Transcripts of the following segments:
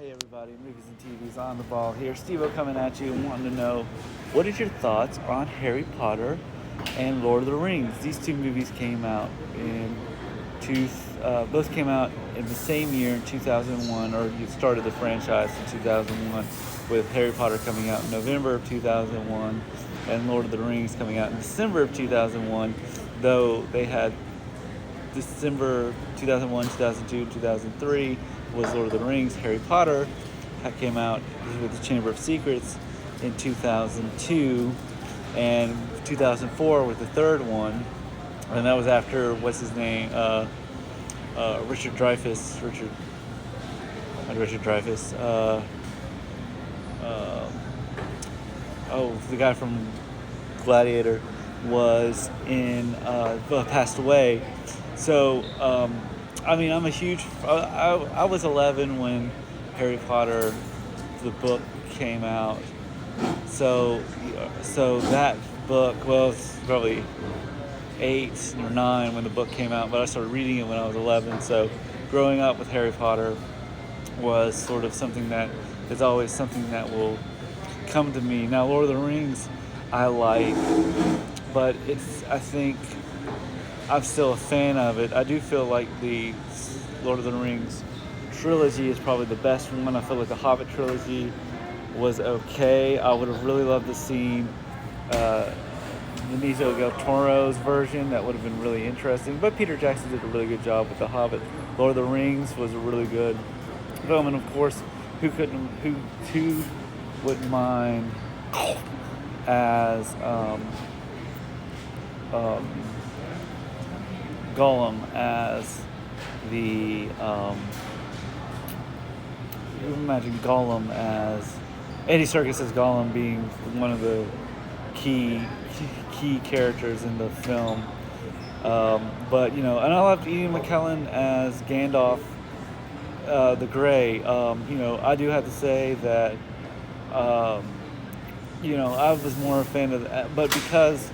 Hey everybody, Movies and TV's on the ball here. Steve-O coming at you and wanting to know, what is your thoughts on Harry Potter and Lord of the Rings? These two movies came out both came out in the same year in 2001, or you started the franchise in 2001, with Harry Potter coming out in November of 2001 and Lord of the Rings coming out in December of 2001, though they had December 2001, 2002, 2003 was Lord of the Rings. Harry Potter came out with the Chamber of Secrets in 2002, and 2004 with the third one, and that was after Richard Dreyfuss. The guy from Gladiator was passed away. So, I'm a huge. I was 11 when Harry Potter, the book, came out. So that book, it's probably 8 or 9 when the book came out, but I started reading it when I was 11. So, growing up with Harry Potter was sort of something that is always something that will come to me. Now, Lord of the Rings, I like, but I think I'm still a fan of it. I do feel like the Lord of the Rings trilogy is probably the best one. I feel like the Hobbit trilogy was okay. I would have really loved to see Benicio del Toro's version. That would have been really interesting. But Peter Jackson did a really good job with the Hobbit. Lord of the Rings was a really good film, and of course, who wouldn't mind as Gollum as the imagine Gollum as Andy Serkis as Gollum being one of the key characters in the film. But and I loved Ian McKellen as Gandalf the Grey. I do have to say that I was more a fan of that, but because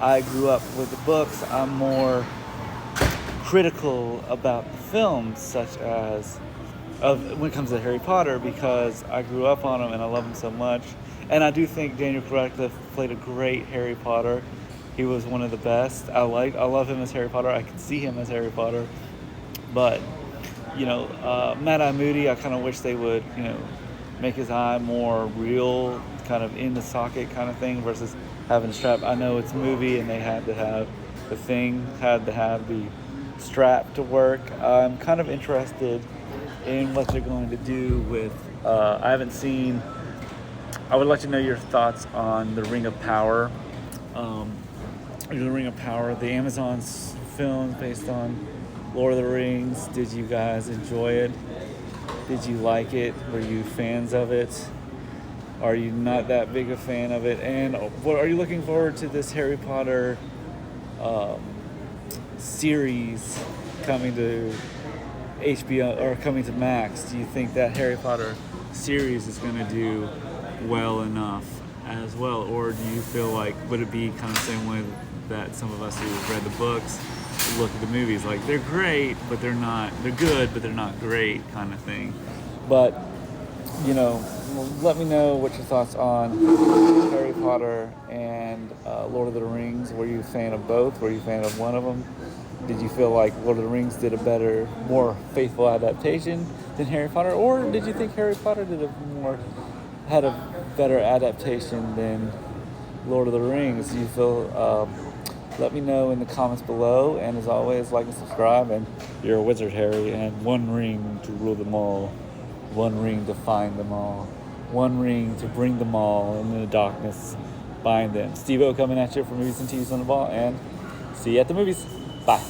I grew up with the books, I'm more critical about the films, such as when it comes to Harry Potter, because I grew up on them and I love them so much. And I do think Daniel Radcliffe played a great Harry Potter. He was one of the best. I love him as Harry Potter. I could see him as Harry Potter. But Mad-Eye Moody, I kind of wish they would make his eye more real, kind of in the socket kind of thing, versus having a strap. I know it's a movie and they had to have the strap to work. I'm kind of interested in what they're going to do with I would like to know your thoughts on the Ring of Power. The Amazon film based on Lord of the Rings. Did you guys enjoy it? Did you like it? Were you fans of it? Are you not that big a fan of it? And what are you looking forward to this Harry Potter series coming to HBO or coming to Max? Do you think that Harry Potter series is going to do well enough as well, or do you feel like would it be kind of the same way that some of us who read the books look at the movies, like they're great but they're good but they're not great kind of thing? But let me know what your thoughts on Harry Potter and Lord of the Rings. Were you a fan of both? Were you a fan of one of them? Did you feel like Lord of the Rings did a better, more faithful adaptation than Harry Potter? Or did you think Harry Potter had a better adaptation than Lord of the Rings? Do you feel, let me know in the comments below. And as always, like and subscribe. And you're a wizard, Harry. And one ring to rule them all. One ring to find them all. One ring to bring them all. And in the darkness, bind them. Steve-O coming at you for Movies and TV's on the Ball. And see you at the movies. Bye.